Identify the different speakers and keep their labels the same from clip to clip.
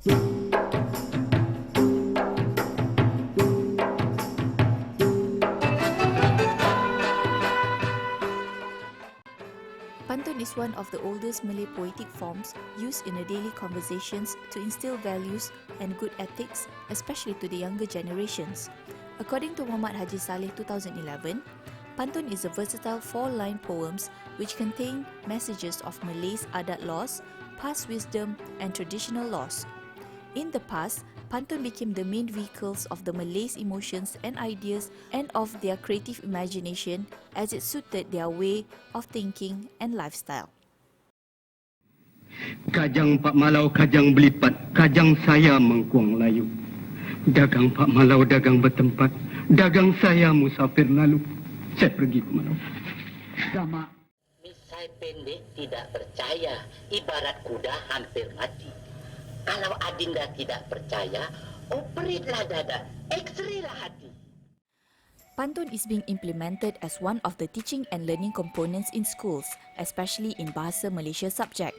Speaker 1: Pantun is one of the oldest Malay poetic forms used in the daily conversations to instill values and good ethics, especially to the younger generations. According to Muhammad Haji Saleh 2011, Pantun is a versatile four-line poems which contain messages of Malay's adat laws, past wisdom and traditional laws. In the past, Pantun became the main vehicles of the Malays' emotions and ideas and of their creative imagination as it suited their way of thinking and lifestyle.
Speaker 2: Kajang Pak Malau kajang belipat, kajang saya mengkuang layu. Dagang Pak Malau dagang bertempat, dagang saya musafir lalu. Saya pergi ke Malau. Gama.
Speaker 3: Misai pendek tidak percaya, ibarat kuda hampir mati. Kalau Adinda tidak percaya, operitlah dada, X-raylah hati.
Speaker 1: Pantun is being implemented as one of the teaching and learning components in schools, especially in Bahasa Malaysia subject.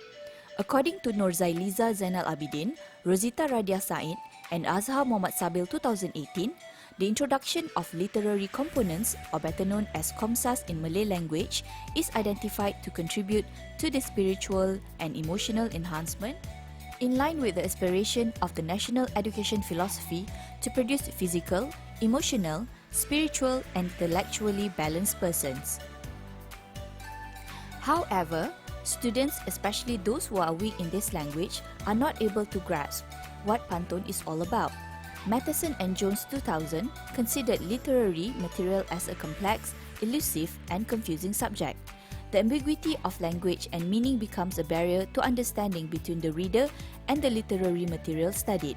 Speaker 1: According to Nur Zailiza Zainal Abidin, Rosita Radia Said and Azhar Muhammad Sabil 2018, the introduction of literary components, or better known as Komsas in Malay language, is identified to contribute to the spiritual and emotional enhancement in line with the aspiration of the national education philosophy to produce physical, emotional, spiritual and intellectually balanced persons. However, students, especially those who are weak in this language, are not able to grasp what Pantun is all about. Matheson and Jones 2000 considered literary material as a complex, elusive and confusing subject. The ambiguity of language and meaning becomes a barrier to understanding between the reader and the literary material studied.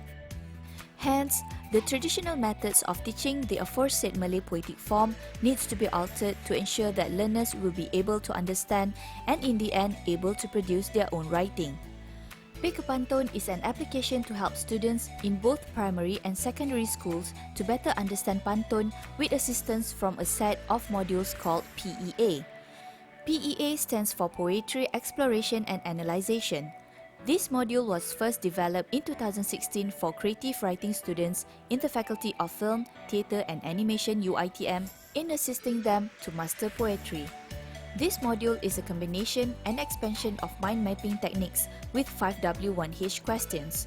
Speaker 1: Hence, the traditional methods of teaching the aforesaid Malay poetic form needs to be altered to ensure that learners will be able to understand and in the end able to produce their own writing. Pick-a-Pantun is an application to help students in both primary and secondary schools to better understand Pantun with assistance from a set of modules called P.E.A. P.E.A stands for Poetry, Exploration and Analysation. This module was first developed in 2016 for creative writing students in the Faculty of Film, Theatre and Animation UITM in assisting them to master poetry. This module is a combination and expansion of mind mapping techniques with 5W1H questions.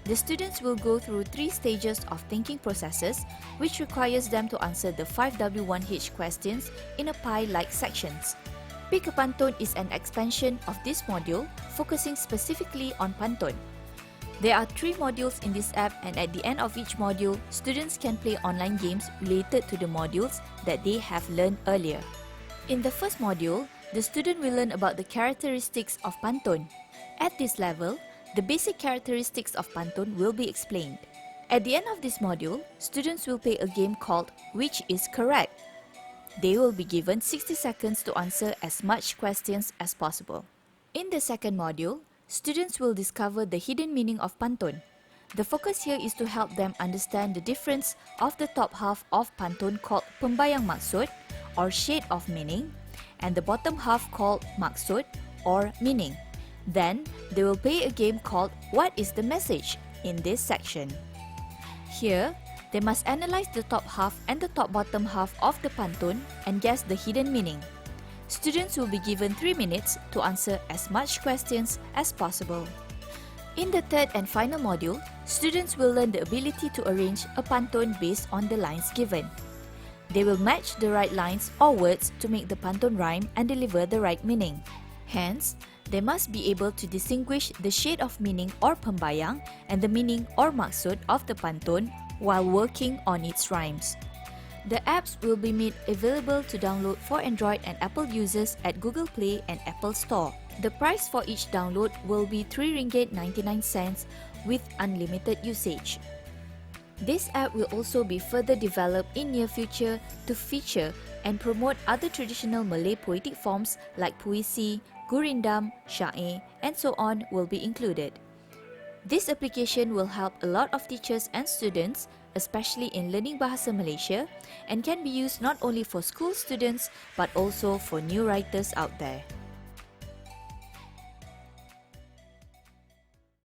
Speaker 1: The students will go through 3 stages of thinking processes, which requires them to answer the 5W1H questions in a pie-like sections. Pick-a-Pantun is an expansion of this module, focusing specifically on Pantun. There are 3 modules in this app, and at the end of each module, students can play online games related to the modules that they have learned earlier. In the first module, the student will learn about the characteristics of Pantun. At this level, the basic characteristics of Pantun will be explained. At the end of this module, students will play a game called Which is Correct? They will be given 60 seconds to answer as much questions as possible. In the second module, students will discover the hidden meaning of Pantun. The focus here is to help them understand the difference of the top half of Pantun called Pembayang Maksud or Shade of Meaning and the bottom half called Maksud or Meaning. Then, they will play a game called What is the Message in this section. Here, they must analyze the top half and the top bottom half of the Pantun and guess the hidden meaning. Students will be given 3 minutes to answer as much questions as possible. In the third and final module, students will learn the ability to arrange a Pantun based on the lines given. They will match the right lines or words to make the Pantun rhyme and deliver the right meaning. Hence, they must be able to distinguish the shade of meaning or pembayang and the meaning or maksud of the Pantun while working on its rhymes. The apps will be made available to download for Android and Apple users at Google Play and Apple Store. The price for each download will be RM3.99 with unlimited usage. This app will also be further developed in near future to feature and promote other traditional Malay poetic forms like puisi, gurindam, syair, and so on will be included. This application will help a lot of teachers and students, especially in learning Bahasa Malaysia, and can be used not only for school students but also for new writers out there.